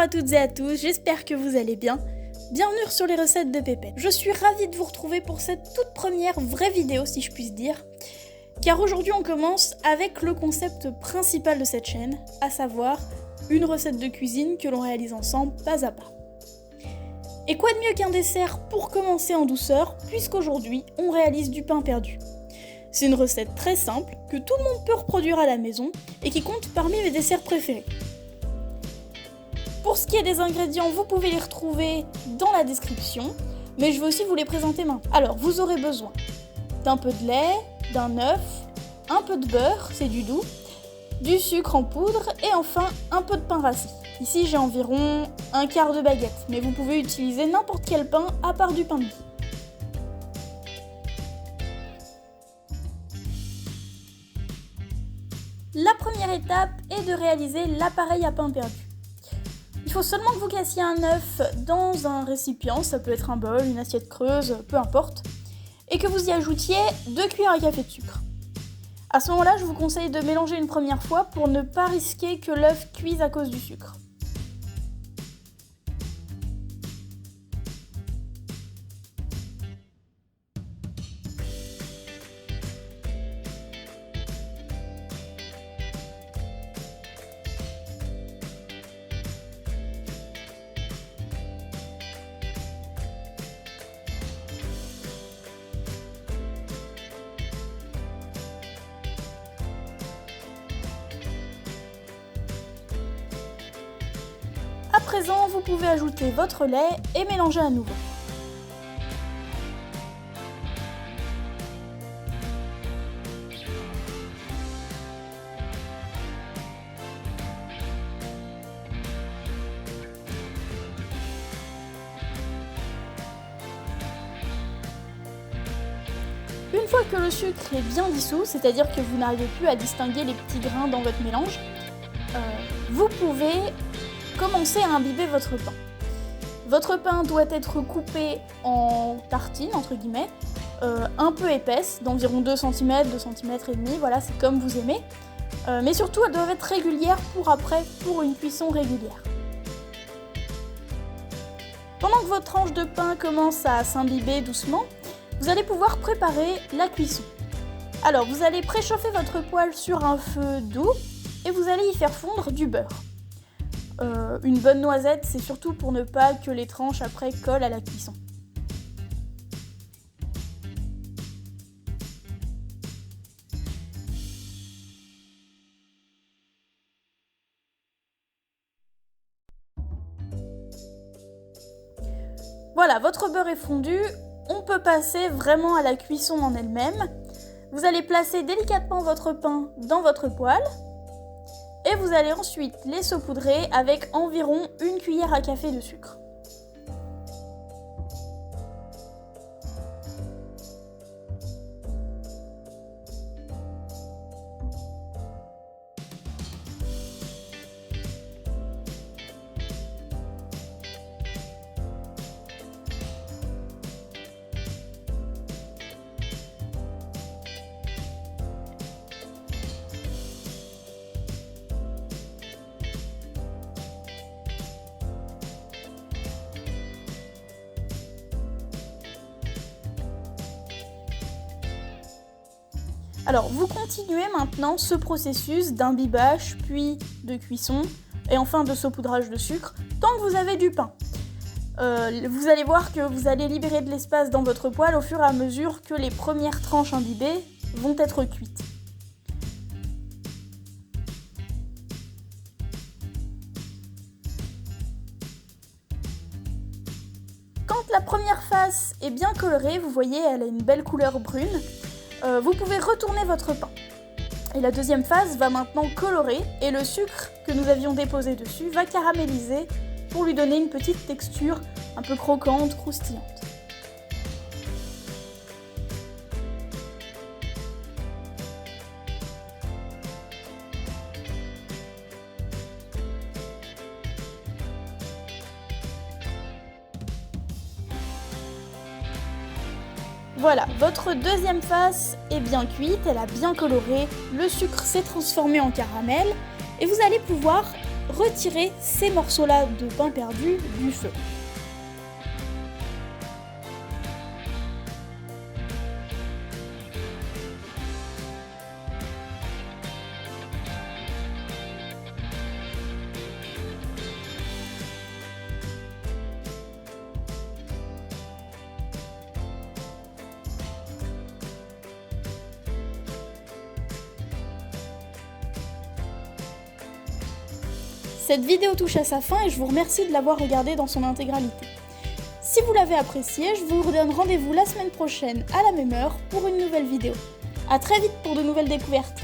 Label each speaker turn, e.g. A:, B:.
A: à toutes et à tous, j'espère que vous allez bien. Bienvenue sur les recettes de Pépette. Je suis ravie de vous retrouver pour cette toute première vraie vidéo, si je puisse dire. Car aujourd'hui on commence avec le concept principal de cette chaîne, à savoir une recette de cuisine que l'on réalise ensemble pas à pas. Et quoi de mieux qu'un dessert pour commencer en douceur, puisqu'aujourd'hui on réalise du pain perdu. C'est une recette très simple, que tout le monde peut reproduire à la maison, et qui compte parmi mes desserts préférés. Pour ce qui est des ingrédients, vous pouvez les retrouver dans la description, mais je vais aussi vous les présenter maintenant. Alors, vous aurez besoin d'un peu de lait, d'un œuf, un peu de beurre, c'est du doux, du sucre en poudre et enfin un peu de pain rassis. Ici j'ai environ un quart de baguette, mais vous pouvez utiliser n'importe quel pain à part du pain de mie. La première étape est de réaliser l'appareil à pain perdu. Il faut seulement que vous cassiez un œuf dans un récipient, ça peut être un bol, une assiette creuse, peu importe, et que vous y ajoutiez 2 cuillères à café de sucre. À ce moment-là, je vous conseille de mélanger une première fois pour ne pas risquer que l'œuf cuise à cause du sucre. À présent, vous pouvez ajouter votre lait et mélanger à nouveau. Une fois que le sucre est bien dissous, c'est-à-dire que vous n'arrivez plus à distinguer les petits grains dans votre mélange, vous pouvez commencer à imbiber votre pain. Votre pain doit être coupé en tartines, entre guillemets, un peu épaisse, d'environ 2 cm, 2 cm et demi, voilà, c'est comme vous aimez. Mais surtout, elles doivent être régulières pour une cuisson régulière. Pendant que votre tranche de pain commence à s'imbiber doucement, vous allez pouvoir préparer la cuisson. Alors, vous allez préchauffer votre poêle sur un feu doux et vous allez y faire fondre du beurre. Une bonne noisette, c'est surtout pour ne pas que les tranches après collent à la cuisson. Voilà, votre beurre est fondu, on peut passer vraiment à la cuisson en elle-même. Vous allez placer délicatement votre pain dans votre poêle. Et vous allez ensuite les saupoudrer avec environ 1 cuillère à café de sucre. Alors, vous continuez maintenant ce processus d'imbibage, puis de cuisson, et enfin de saupoudrage de sucre, tant que vous avez du pain. Vous allez voir que vous allez libérer de l'espace dans votre poêle au fur et à mesure que les premières tranches imbibées vont être cuites. Quand la première face est bien colorée, vous voyez, elle a une belle couleur brune, vous pouvez retourner votre pain. Et la deuxième phase va maintenant colorer et le sucre que nous avions déposé dessus va caraméliser pour lui donner une petite texture un peu croquante, croustillante. Voilà, votre deuxième face est bien cuite, elle a bien coloré, le sucre s'est transformé en caramel et vous allez pouvoir retirer ces morceaux-là de pain perdu du feu. Cette vidéo touche à sa fin et je vous remercie de l'avoir regardée dans son intégralité. Si vous l'avez appréciée, je vous donne rendez-vous la semaine prochaine à la même heure pour une nouvelle vidéo. A très vite pour de nouvelles découvertes.